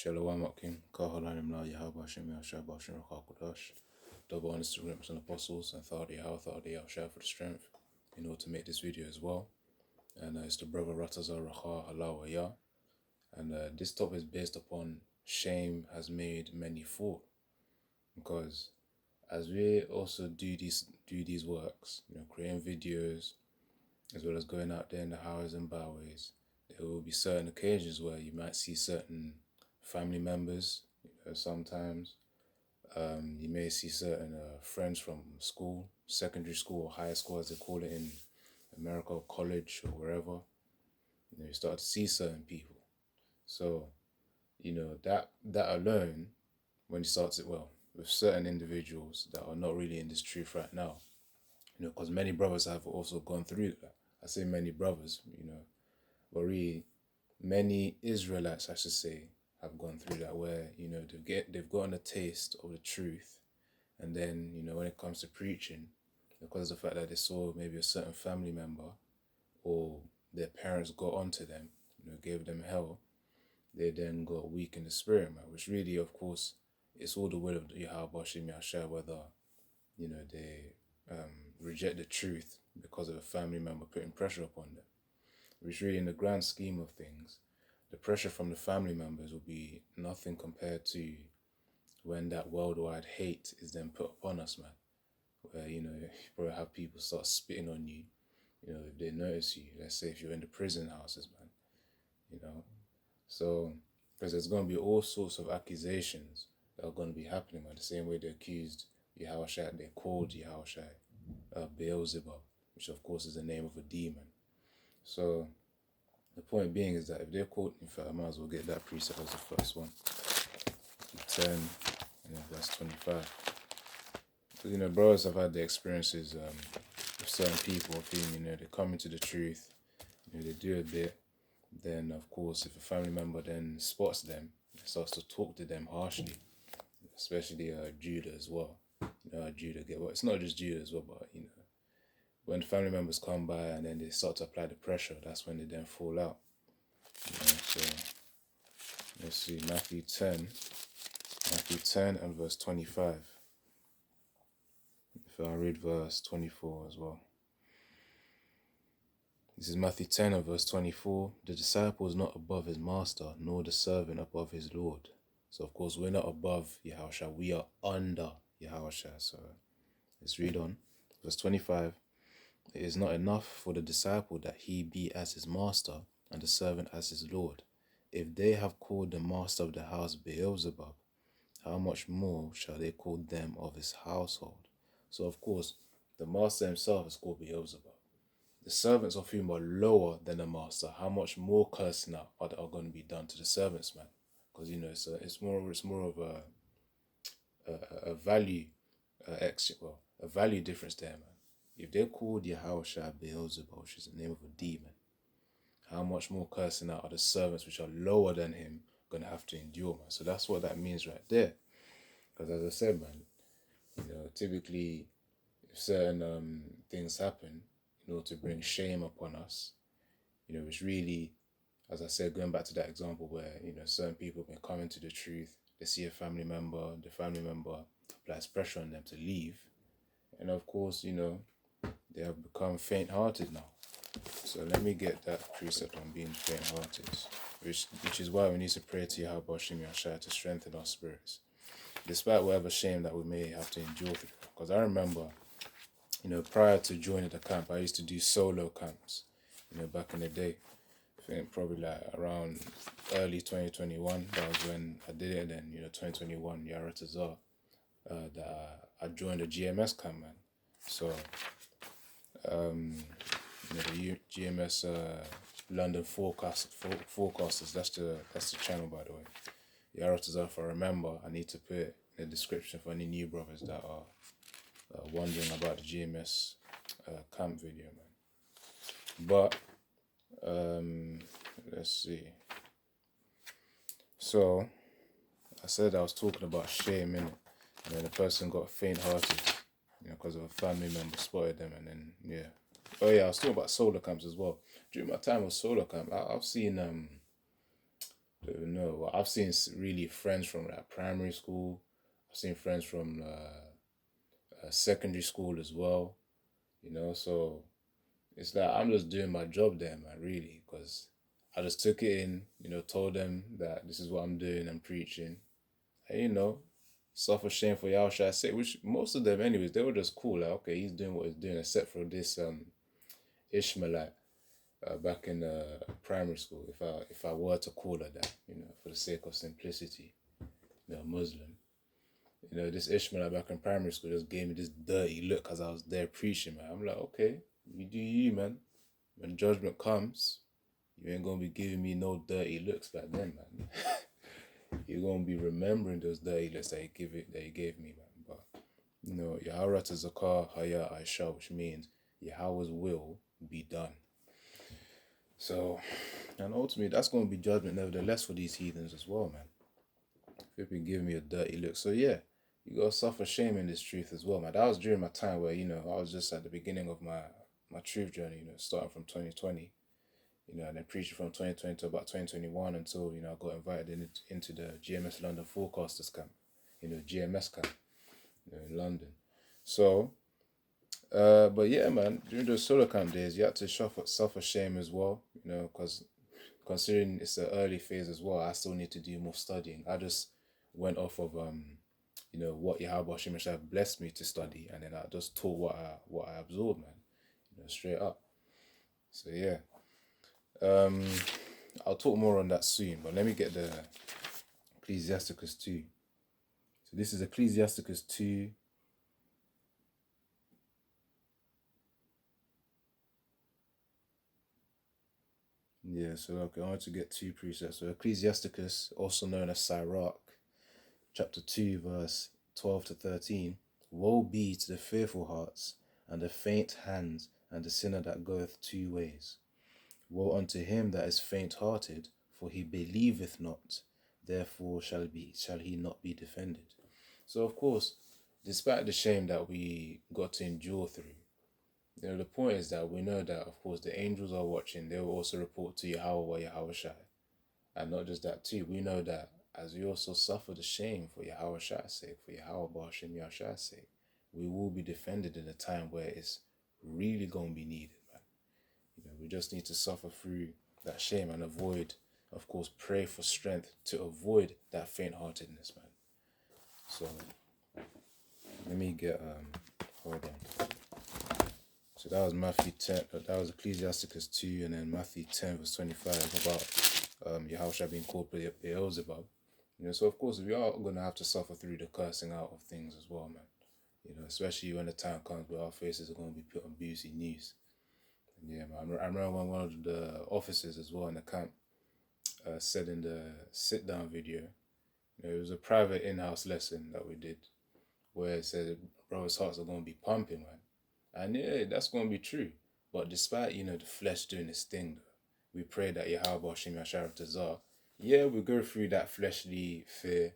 Shalom Akim, Kahalanim La Yahaba Shem Yashab Bashim Rakakudash, double honest to and apostles, and Thadi Yahshua for the strength in order to make this video as well. And it's the brother Rataza Raha Halawaya. And this topic is based upon shame has made many fall. Because as we also do these works, creating videos, as well as going out there in the highways and byways, there will be certain occasions where you might see certain family members, sometimes. You may see certain friends from school, secondary school or high school as they call it in America, or college or wherever. You start to see certain people. So, that alone, when you start to, with certain individuals that are not really in this truth right now, because many brothers have also gone through that. I say many brothers, but really many Israelites, I should say, have gone through that, where they've gotten a taste of the truth, and then when it comes to preaching, because of the fact that they saw maybe a certain family member or their parents got onto them, gave them hell, they then got weak in the spirit, man. Which really, of course, it's all the will of Yahweh Shem Yashar, whether they reject the truth because of a family member putting pressure upon them. Which really, in the grand scheme of things, the pressure from the family members will be nothing compared to when that worldwide hate is then put upon us, man. Where, you probably have people start spitting on you, if they notice you. Let's say if you're in the prison houses, man, So, because there's going to be all sorts of accusations that are going to be happening, man. The same way they accused Yahushua, they called Yahushua Beelzebub, which of course is the name of a demon. So, the point being is that if they're called, in fact, I might as well get that precept as the first one. 10 and then verse 25. Because, brothers have had the experiences with certain people of whom, they come into the truth, they do a bit. Then, of course, if a family member then spots them, starts to talk to them harshly, especially Judah as well. Judah it's not just Judah as well, but, when family members come by and then they start to apply the pressure, that's when they then fall out. So, let's see, Matthew 10 and verse 25. If I read verse 24 as well. This is Matthew 10 and verse 24. The disciple is not above his master, nor the servant above his Lord. So, of course, we're not above Yahushua. We are under Yahushua. So, let's read on. Verse 25. It is not enough for the disciple that he be as his master and the servant as his Lord. If they have called the master of the house Beelzebub, how much more shall they call them of his household? So, of course, the master himself is called Beelzebub. The servants of whom are lower than the master, how much more cursing out are going to be done to the servants, man? Because it's more of a value a value difference there, man. If they're called Yahushua Beelzebub, which is the name of a demon, how much more cursing out are the servants which are lower than him going to have to endure, man? So that's what that means right there. Because as I said, man, typically if certain things happen, in order to bring shame upon us, which really, as I said, going back to that example where, certain people can come into the truth, they see a family member, the family member applies pressure on them to leave, and of course, they have become faint-hearted now. So let me get that precept on being faint-hearted, which is why we need to pray to Yahweh Shem Yashai to strengthen our spirits, despite whatever shame that we may have to endure through. Because I remember, prior to joining the camp, I used to do solo camps, back in the day. I think probably like around early 2021, that was when I did it. And then, 2021, Yaratazar, that I joined the GMS camp, man. So, the GMS London Forecasters, that's the channel, by the way. Yaratazar, if I remember, I need to put it in the description for any new brothers that are wondering about the GMS camp video, man. But let's see. So I said I was talking about shame, innit? And then the person got faint-hearted, because of a family member spotted them, and then Oh yeah, I was talking about solar camps as well. During my time of solar camp, I've seen Don't even know. Well, I've seen really friends from like primary school. I've seen friends from secondary school as well. So it's like I'm just doing my job there, man. Really, because I just took it in. Told them that this is what I'm doing. I'm preaching. And suffer shame for Yahushua sake. Which most of them, anyways, they were just cool. Like, okay, he's doing what he's doing, except for this Ishmaelite back in primary school. If I were to call her that, for the sake of simplicity, Muslim. This Ishmaelite back in primary school just gave me this dirty look because I was there preaching, man. I'm like, okay, you do you, man. When judgment comes, you ain't gonna be giving me no dirty looks back then, man. You're gonna be remembering those dirty looks that you gave me, man. But Yahweh Zakar Haya Aisha, which means Yahweh's will be done. So, and ultimately, that's going to be judgment nevertheless for these heathens as well, man. They've been giving me a dirty look. So, yeah, you got to suffer shame in this truth as well, man. That was during my time where, I was just at the beginning of my truth journey, starting from 2020, and then preaching from 2020 to about 2021 until, I got invited into the GMS London Forecasters Camp, GMS camp, in London. So, but yeah, man, during those solo camp days, you had to suffer shame as well, because considering it's the early phase as well, I still need to do more studying. I just went off of what Yahweh Shemashah blessed me to study, and then I just taught what I absorbed, man, straight up. So yeah, I'll talk more on that soon. But let me get the Ecclesiasticus 2. So this is Ecclesiasticus 2. Yeah, so okay, I want to get 2 precepts. So Ecclesiasticus, also known as Sirach, chapter 2, verse 12 to 13. Woe be to the fearful hearts, and the faint hands, and the sinner that goeth 2 ways. Woe unto him that is faint-hearted, for he believeth not, therefore shall he not be defended. So of course, despite the shame that we got to endure through, the point is that we know that, of course, the angels are watching. They will also report to Yahweh Yahushai. And not just that too, we know that as we also suffer the shame for Yahushai's sake, for Yahweh Ba'ashem Yahushai's sake, we will be defended in a time where it's really going to be needed, man. We just need to suffer through that shame and avoid, of course, pray for strength to avoid that faint-heartedness, man. So, let me get, hold on. So that was Matthew 10, that was Ecclesiasticus 2, and then Matthew 10 verse 25 about Yahushua being called Beelzebub. So of course we are going to have to suffer through the cursing out of things as well, man. Especially when the time comes where our faces are going to be put on BBC News. And yeah, man, I remember when one of the officers as well in the camp said in the sit-down video, it was a private in-house lesson that we did, where it said brothers' hearts are going to be pumping, man. And yeah, that's going to be true. But despite, the flesh doing its thing, we pray that Yahweh Hashem Yashar Tazar, yeah, we go through that fleshly fear,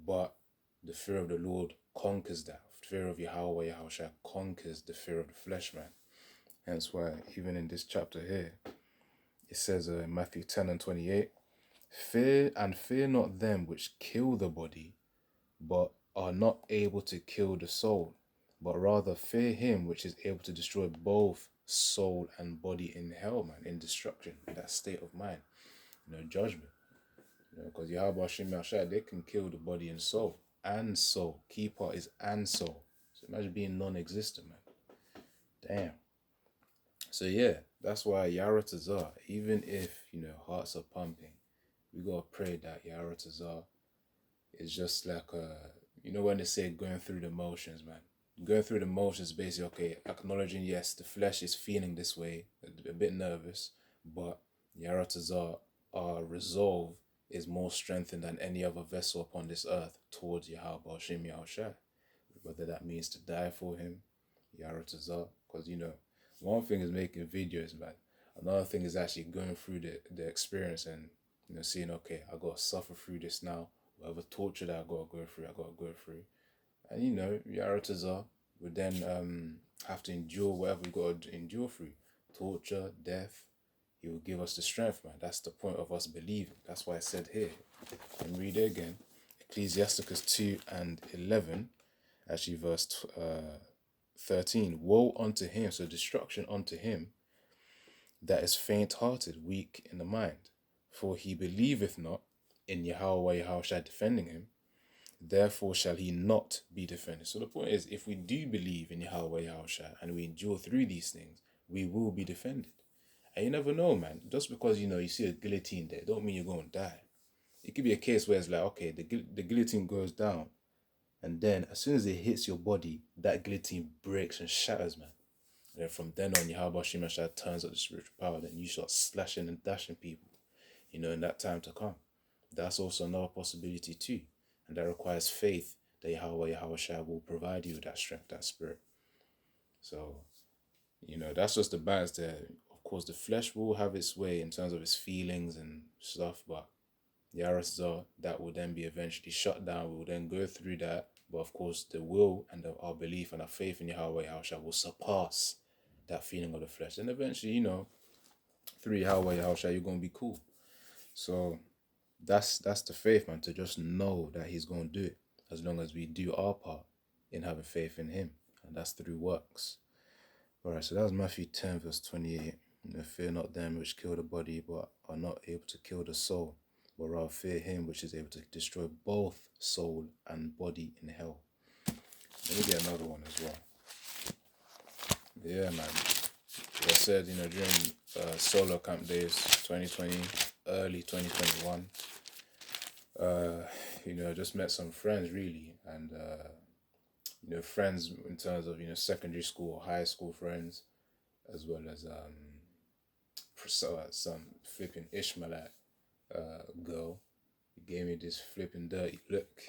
but the fear of the Lord conquers that. Fear of Yahweh Yahushua conquers the fear of the flesh, man. Hence why, even in this chapter here, it says in Matthew 10 and 28, fear not them which kill the body, but are not able to kill the soul, but rather fear him which is able to destroy both soul and body in hell, man, in destruction, in that state of mind, judgment. Because Yahweh Hashem Yahshua, they can kill the body and soul. And soul. Key part is and soul. So imagine being non-existent, man. Damn. So yeah, that's why Yara Tazar, even if, hearts are pumping, we gotta pray that Yara Tazar is just like when they say going through the motions, man. Going through the motions, basically, okay, acknowledging, yes, the flesh is feeling this way, a bit nervous, but Yara Tazar, our resolve is more strengthened than any other vessel upon this earth towards Yahweh Hashem Yahushua. Whether that means to die for him, Yara Tazar, because, one thing is making videos, man. Another thing is actually going through the experience and, seeing, okay, I got to suffer through this now. Whatever torture that I got to go through. And, Yara Tazar would then have to endure whatever we got to endure through. Torture, death, He will give us the strength, man. That's the point of us believing. That's why I said here. And read it again. Ecclesiasticus 2 and 11, actually verse 13. Woe unto him, so destruction unto him, that is faint-hearted, weak in the mind. For he believeth not in Yahweh Yahushua defending him, therefore shall he not be defended. So the point is, if we do believe in Yahweh Yahushua and we endure through these things, we will be defended. And you never know, man. Just because, you see a guillotine there, don't mean you're going to die. It could be a case where it's like, okay, the guillotine goes down, and then as soon as it hits your body, that guillotine breaks and shatters, man. And then from then on, Yahweh Shemashah turns up the spiritual power, then you start slashing and dashing people, in that time to come. That's also another possibility too. And that requires faith that Yahweh Yahushua will provide you with that strength, that spirit. So, that's just the balance there. Of course, the flesh will have its way in terms of its feelings and stuff, but Yarazah, that will then be eventually shut down. We will then go through that. But of course, the will and our belief and our faith in Yahweh Yahushua will surpass that feeling of the flesh. And eventually, through Yahweh Yahushua, you're going to be cool. So that's the faith, man, to just know that he's going to do it as long as we do our part in having faith in him. And that's through works. All right, so that was Matthew 10, verse 28. Fear not them which kill the body, but are not able to kill the soul, but rather fear him which is able to destroy both soul and body in hell. Let me get another one as well. Yeah, man. Like I said, during solo camp days, 2020, early 2021, just met some friends really, and friends in terms of secondary school or high school friends, as well as some flipping Ishmaelite girl. He gave me this flipping dirty look.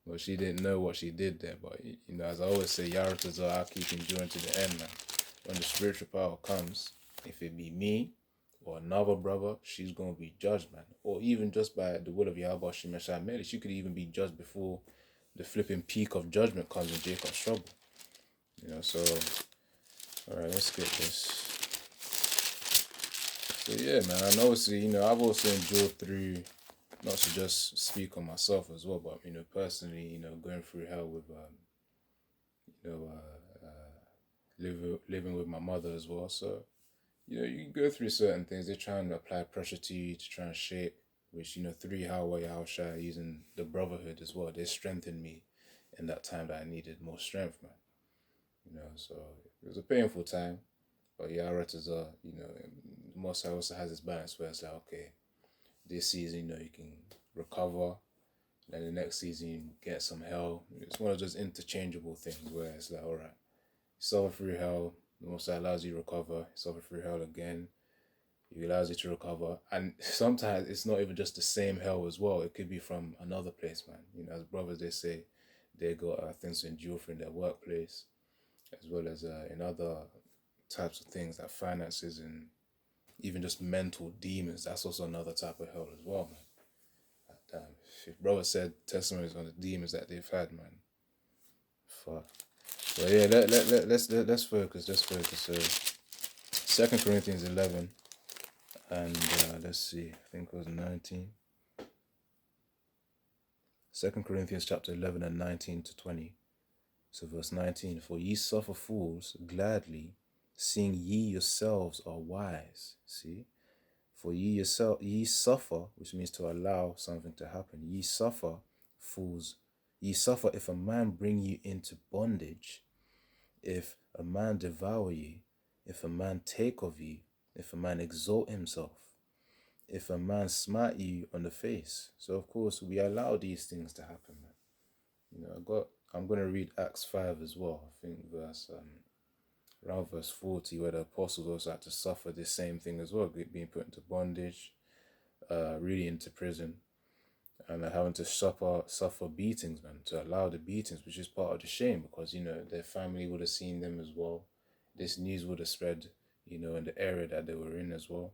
Well, she didn't know what she did there, but as I always say, Yaratazar, I'll keep enduring to the end, man. When the spiritual power comes, if it be me or another brother, she's going to be judged, man. Or even just by the will of Yahweh Shemeshah Meli, she could even be judged before the flipping peak of judgment comes in Jacob's trouble. So, alright, let's get this. So yeah, man, and obviously, I've also endured through, not to just speak on myself as well, but, personally, going through hell with, living with my mother as well. So, you go through certain things. They try and apply pressure to you to try and shape, which, through Yahweh Yahushua, using the brotherhood as well, they strengthened me in that time that I needed more strength, man. So it was a painful time, but Yaratazar, the Most High also has this balance where it's like, okay, this season, you can recover, then the next season you get some hell. It's one of those interchangeable things where it's like, all right, suffer through hell, the Most High allows you to recover, suffer through hell again, he allows you to recover. And sometimes it's not even just the same hell as well. It could be from another place, man. As brothers, they say they got things to endure from their workplace, as well as in other types of things like finances and even just mental demons. That's also another type of hell as well, man. Damn, if brother said testimonies on the demons that they've had, man, fuck. But yeah, let's focus. Let's focus. So 2 Corinthians 11, and let's see, I think it was 19. 2 Corinthians chapter 11 and 19 to 20. So verse 19, for ye suffer fools gladly, seeing ye yourselves are wise. See? For ye suffer, which means to allow something to happen. Ye suffer, fools. Ye suffer if a man bring you into bondage, if a man devour you, if a man take of you, if a man exalt himself, if a man smite you on the face. So of course we allow these things to happen, man. I'm going to read Acts 5 as well. I think around verse 40, where the apostles also had to suffer the same thing as well, being put into bondage, really into prison, and having to suffer beatings, man, to allow the beatings, which is part of the shame, because, their family would have seen them as well. This news would have spread, in the area that they were in as well,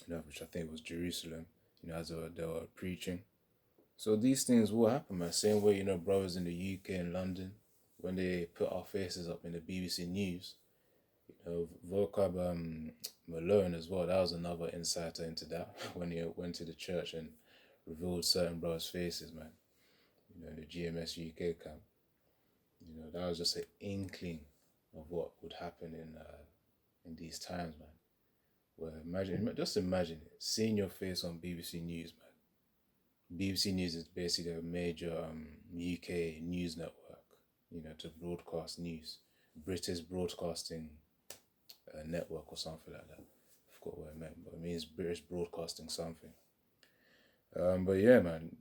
which I think was Jerusalem, as they were preaching. So these things will happen, man. Same way, brothers in the UK and London, when they put our faces up in the BBC News, Vocab Malone as well. That was another insider into that when he went to the church and revealed certain brothers' faces, man. The GMS UK camp. That was just an inkling of what would happen in these times, man. Where just imagine it, seeing your face on BBC News, man. BBC News is basically a major UK news network, to broadcast news. British Broadcasting Network or something like that. I forgot what it meant, but it means British Broadcasting something. But yeah, man,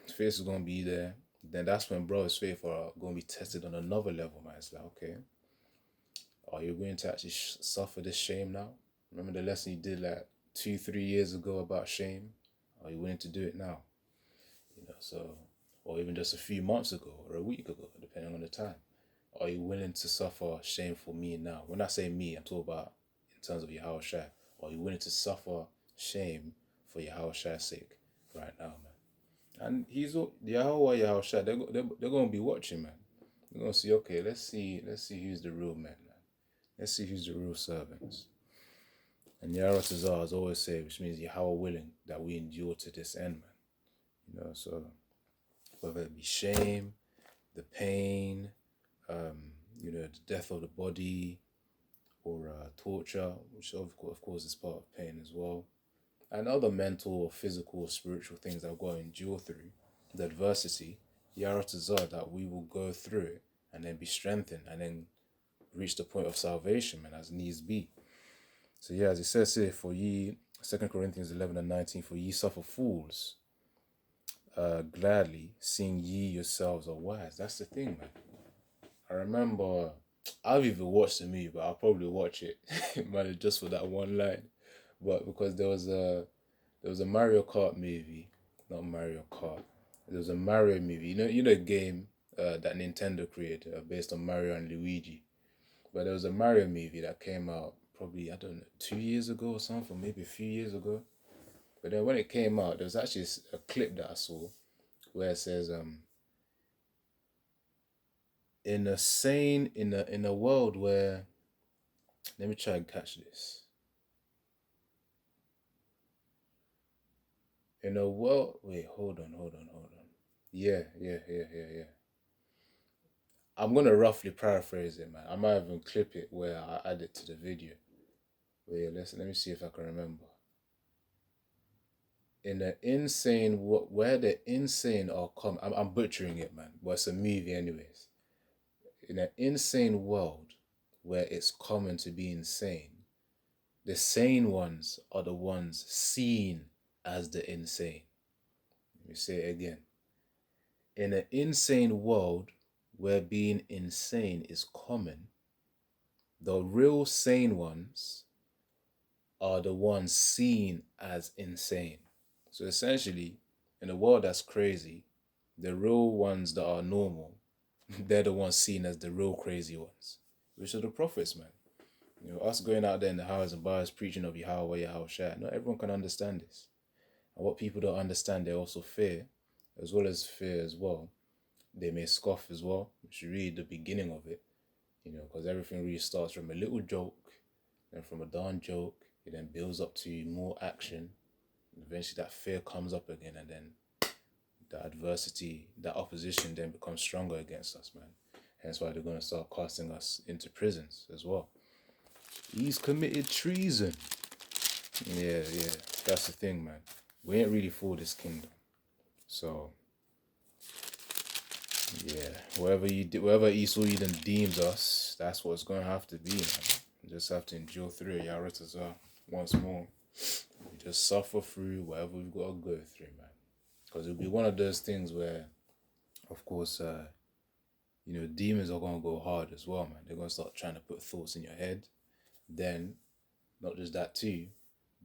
faith is gonna be there. Then that's when brothers' faith are gonna be tested on another level, man. It's like, okay, are you going to actually suffer this shame now? Remember the lesson you did like 2-3 years ago about shame? Are you willing to do it now? So, or even just a few months ago or a week ago, depending on the time. Are you willing to suffer shame for me now? When I say me, I'm talking about in terms of Yahweh Shai. Are you willing to suffer shame for Yahweh Shai's sake right now, man? And Yahweh Shai, they're going to be watching, man. They're going to see, okay, let's see who's the real man. Let's see who's the real servants. And Yahweh Tazar, as always say, which means Yahweh willing that we endure to this end, man. So whether it be shame, the pain, the death of the body, or torture, which of course is part of pain as well, and other mental or physical or spiritual things that we're going to endure through, the adversity, Yahweh Tazar, that we will go through it and then be strengthened and then reach the point of salvation, man, as needs be. So yeah, as it says here, for ye, 2 Corinthians 11:19, for ye suffer fools gladly, seeing ye yourselves are wise. That's the thing, man. I remember, I've even watched the movie, but I'll probably watch it, man, just for that one line. But because there was a Mario Kart movie, not Mario Kart. There was a Mario movie. You know, a game that Nintendo created based on Mario and Luigi. But there was a Mario movie that came out probably, I don't know, 2 years ago or something, maybe a few years ago. But then when it came out, there was actually a clip that I saw where it says, in a world where, let me try and catch this. In a world, wait, hold on. Yeah. I'm gonna roughly paraphrase it, man. I might even clip it where I add it to the video. But yeah, let me see if I can remember. In the insane, where the insane are come, I'm butchering it, man. But it's a movie, anyways. In an insane world where it's common to be insane, the sane ones are the ones seen as the insane. Let me say it again. In an insane world where being insane is common, the real sane ones are the ones seen as insane. So essentially, in a world that's crazy, the real ones that are normal, they're the ones seen as the real crazy ones, which are the prophets, man. Us going out there in the highways and byways preaching of Yahweh, Yahweh Shai, not everyone can understand this. And what people don't understand, they also fear, as well. They may scoff as well, which you read the beginning of it, because everything really starts from a little joke, then from a darn joke, it then builds up to more action. Eventually that fear comes up again, and then the adversity, that opposition then becomes stronger against us, man. Hence why they're going to start casting us into prisons as well. He's committed treason. Yeah, that's the thing, man. We ain't really for this kingdom. So, yeah, wherever Esau Eden deems us, that's what it's going to have to be, man. We just have to endure through it, Yahweh Tazar, once more. We just suffer through whatever we've got to go through, man. Because it'll be one of those things where, of course, demons are going to go hard as well, man. They're going to start trying to put thoughts in your head. Then, not just that too,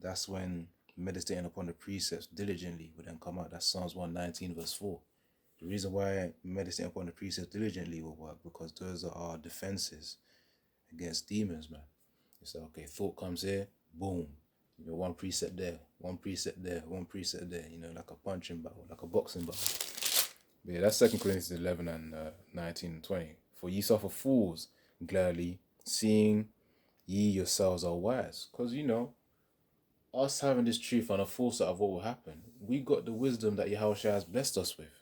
that's when meditating upon the precepts diligently will then come out. That's Psalms 119 verse 4. The reason why meditating upon the precepts diligently will work, because those are our defenses against demons, man. It's like, okay, thought comes here, boom. One precept there, one precept there, one precept there, like a punching battle, like a boxing battle. But yeah, that's 2 Corinthians 11 and 19 and 20. For ye suffer fools gladly, seeing ye yourselves are wise. Because, us having this truth and a foresight of what will happen, we got the wisdom that Yahushua has blessed us with.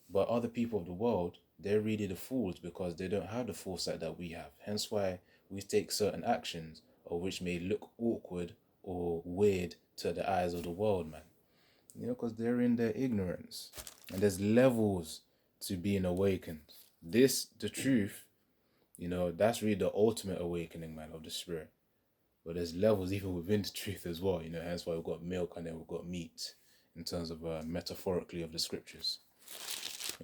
But other people of the world, they're really the fools because they don't have the foresight that we have. Hence why we take certain actions or which may look awkward or weird to the eyes of the world, man. Because they're in their ignorance. And there's levels to being awakened. The truth, that's really the ultimate awakening, man, of the spirit. But there's levels even within the truth as well, hence why we've got milk and then we've got meat in terms of metaphorically of the scriptures.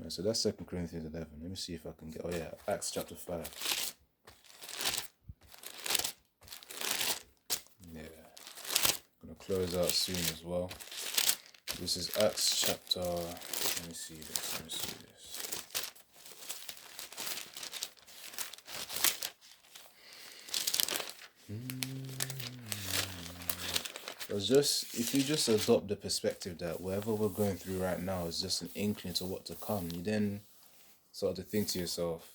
So that's 2 Corinthians 11. Let me see if I can get, Acts chapter 5. Yeah, I'm going to close out soon as well. This is Acts chapter, let me see this. It's just, if you just adopt the perspective that whatever we're going through right now is just an inkling to what to come, you then start to think to yourself,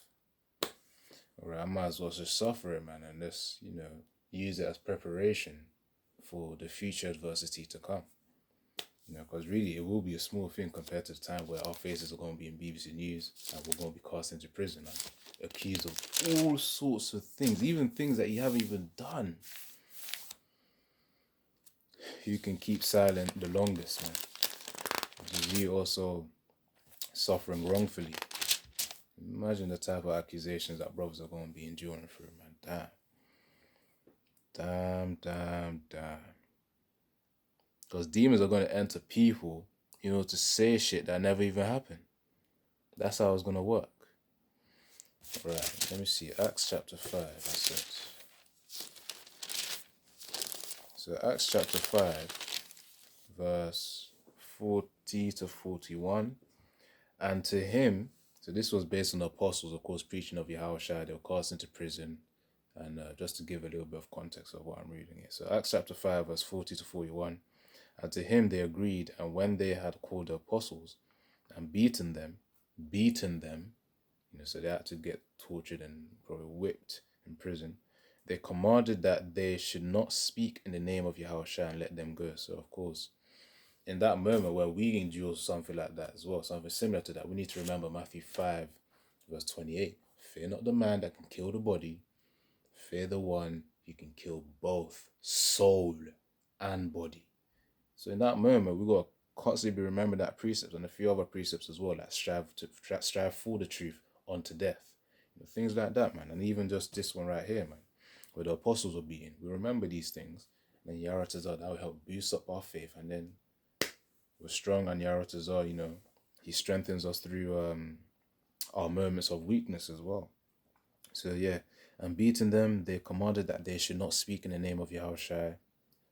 alright, I might as well just suffer it, man, and just, use it as preparation for the future adversity to come. Because really it will be a small thing compared to the time where our faces are going to be in BBC News and we're going to be cast into prison and accused of all sorts of things, even things that you haven't even done. You can keep silent the longest, man. Which is you also suffering wrongfully. Imagine the type of accusations that brothers are going to be enduring through, man. Damn. Because demons are going to enter people, to say shit that never even happened. That's how it's going to work. Right, let me see. Acts chapter 5, that's it. So Acts chapter 5, verse 40 to 41. And to him, so this was based on the apostles, of course, preaching of Yahushua. They were cast into prison. And just to give a little bit of context of what I'm reading here. So Acts chapter 5, verse 40 to 41. And to him they agreed, and when they had called the apostles and beaten them, so they had to get tortured and probably whipped in prison, they commanded that they should not speak in the name of Yahushua and let them go. So of course, in that moment where we endure something like that as well, something similar to that, we need to remember Matthew 5, verse 28. Fear not the man that can kill the body, fear the one who can kill both soul and body. So in that moment, we got to constantly be remembering that precept and a few other precepts as well, like strive for the truth unto death. Things like that, man. And even just this one right here, man, where the apostles were beaten. We remember these things. And then Yaratazar, that will help boost up our faith. And then we're strong, and Yaratazar, he strengthens us through our moments of weakness as well. So yeah, and beating them, they commanded that they should not speak in the name of Yahushua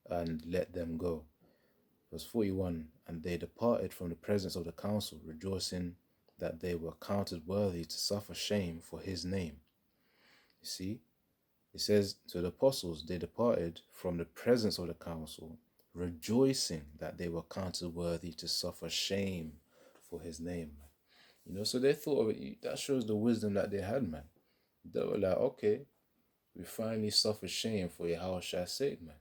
and let them go. Verse 41, and they departed from the presence of the council, rejoicing that they were counted worthy to suffer shame for his name. You see, it says to the apostles, they departed from the presence of the council, rejoicing that they were counted worthy to suffer shame for his name. So they thought of it, that shows the wisdom that they had, man. They were like, okay, we finally suffered shame for Yahushua's sake, man.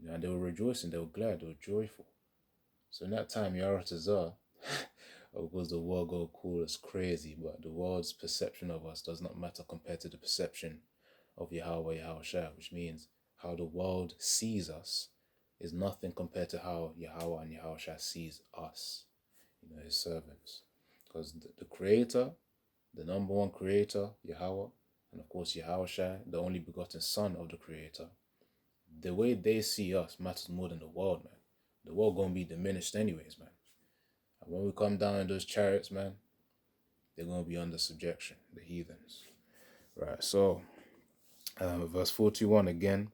And they were rejoicing, they were glad, they were joyful. So in that time, Yaratazar, of course, the world go call us crazy, but the world's perception of us does not matter compared to the perception of Yahweh Yahushua, which means how the world sees us is nothing compared to how Yahweh and Yahushua sees us, his servants. Because the creator, the number one creator, Yahweh, and of course Yahushua, the only begotten son of the creator, the way they see us matters more than the world, man. The world gonna be diminished anyways, man. And when we come down in those chariots, man, they're gonna be under subjection, the heathens. Right, so verse 41 again,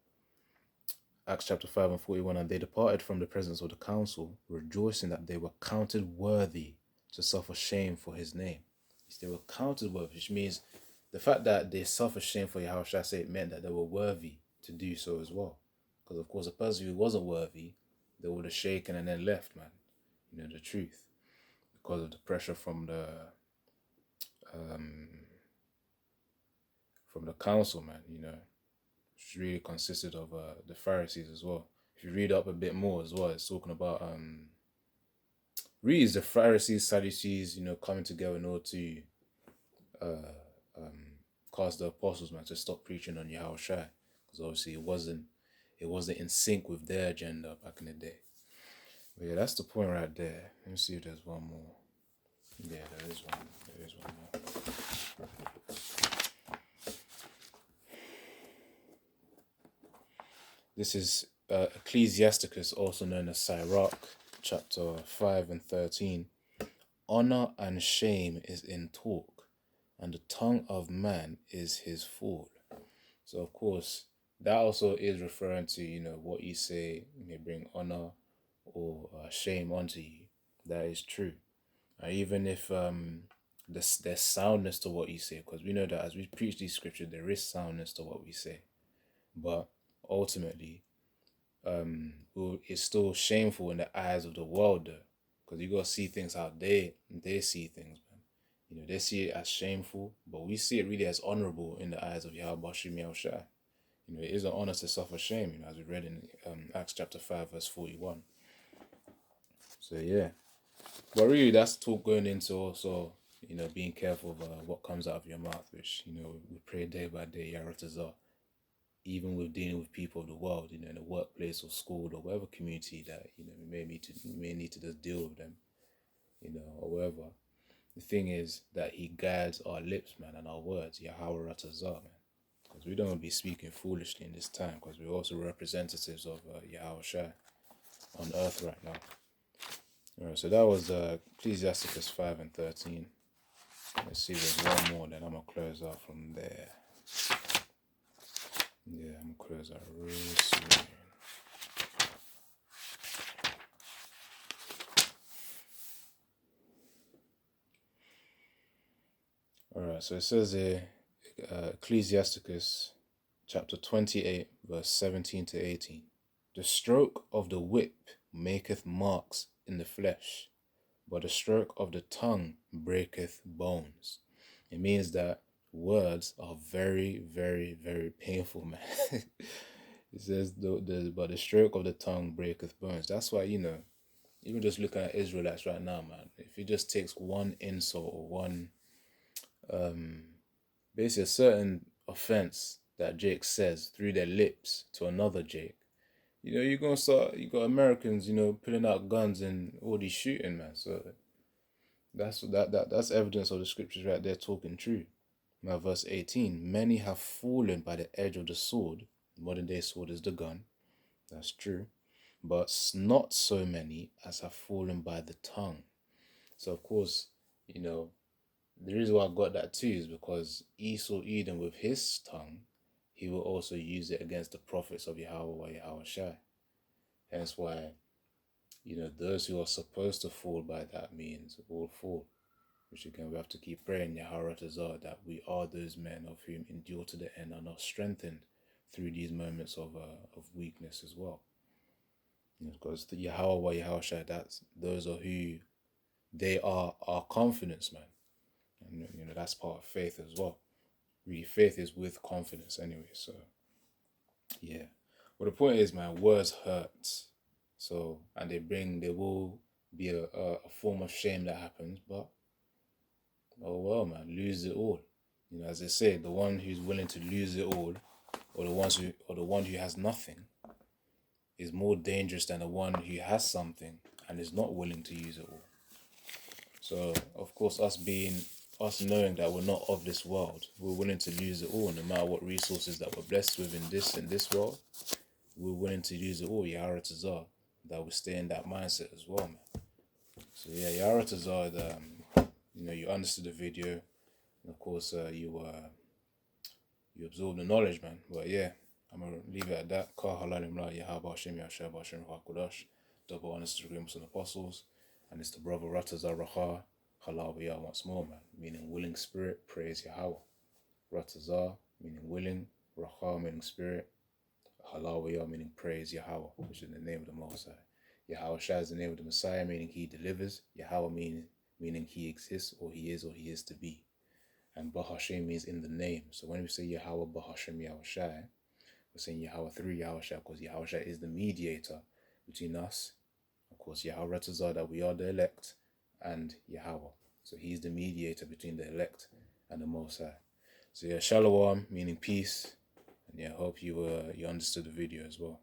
Acts chapter 5 and 41, and they departed from the presence of the council, rejoicing that they were counted worthy to suffer shame for his name. They were counted worthy, which means the fact that they suffered shame for Yahushua, it meant that they were worthy to do so as well. Because of course, a person who wasn't worthy, they would have shaken and then left, man. The truth, because of the pressure from the council, man. which really consisted of the Pharisees as well. If you read up a bit more as well, it's talking about really it's the Pharisees, Sadducees, coming together in order to cast the apostles, man, to stop preaching on Yahweh Shai, because obviously it wasn't in sync with their agenda back in the day. But yeah, that's the point right there. Let me see if there's one more. Yeah, there is one. There is one more. This is Ecclesiasticus, also known as Sirach, chapter 5 and 13. Honor and shame is in talk, and the tongue of man is his fall. So, of course, that also is referring to, what you say may bring honor or shame onto you. That is true. Even if there's soundness to what you say, because we know that as we preach these scriptures, there is soundness to what we say. But ultimately, it's still shameful in the eyes of the world, though, because you gotta see things how they see things, man. They see it as shameful, but we see it really as honorable in the eyes of Yahweh Shem Yahushua. It is an honor to suffer shame, as we read in Acts chapter 5, verse 41. So yeah, but really that's talk going into also, being careful of what comes out of your mouth, which, we pray day by day, Yaratazah. Even with dealing with people of the world, in the workplace or school or whatever community that, we may need to just deal with them, or whatever. The thing is that he guides our lips, man, and our words, Yahweh Ratazah, man. Because we don't want to be speaking foolishly in this time, because we're also representatives of Yahweh Shai on earth right now. Alright, so that was Ecclesiasticus 5 and 13. Let's see if there's one more, then I'm going to close out from there. Yeah, I'm going to close out real soon. Alright, so it says here, Ecclesiasticus chapter 28, verse 17 to 18. The stroke of the whip maketh marks in the flesh, but the stroke of the tongue breaketh bones. It means that words are very, very, very painful, man. It says, but the stroke of the tongue breaketh bones. That's why, even just looking at Israelites right now, man, if it just takes one insult or one, basically a certain offense that Jake says through their lips to another Jake, you're going to start, you got Americans, pulling out guns and all these shooting, man. So that's evidence of the scriptures right there talking true. Now, verse 18, many have fallen by the edge of the sword. Modern day sword is the gun. That's true. But not so many as have fallen by the tongue. So, of course, the reason why I got that too is because Esau Edom with his tongue, he will also use it against the prophets of Yahweh or Yahweh Shai. Hence why, those who are supposed to fall by that means will fall. Which again, we have to keep praying, Yahweh Tazar, that we are those men of whom endure to the end and are strengthened through these moments of weakness as well. Because the Yahweh Yahweh Shai, those are who they are our confidence, man. And that's part of faith as well. Really, faith is with confidence anyway. So yeah. But the point is, man, words hurt. So, and there will be a form of shame that happens, but oh well, man, lose it all. As they say, the one who's willing to lose it all, or the one who has nothing, is more dangerous than the one who has something and is not willing to use it all. So, of course, us knowing that we're not of this world, we're willing to lose it all, no matter what resources that we're blessed with in this world. We're willing to use it all. Yahweh Tazar, that we stay in that mindset as well, man. So yeah, Yahweh Tazar, you understood the video, and of course, you absorb the knowledge, man. But yeah, I'm gonna leave it at that. Ka halalim la Yahweh Hashem Yahshua Hashem Hakudash. Double honest agreements and apostles, and it's the brother Ratazar Racha Halawiyah once more, man. Meaning willing spirit, praise Yahweh. Ratazar meaning willing, Racha meaning spirit, Halawiyah meaning praise Yahweh, which is the name of the Most High. Yahweh Shai is the name of the Messiah, meaning he delivers. Yahweh meaning he exists, or he is to be. And Bahashem means in the name. So when we say Yahweh Bahashem Yahweh Shai, we're saying Yahweh through Yahushua, because Yahushua is the mediator between us, of course, Yahweh Ratazah, that we are the elect, and Yahweh. So he's the mediator between the elect and the Most High. So yeah, Shalom, meaning peace. And yeah, I hope you understood the video as well.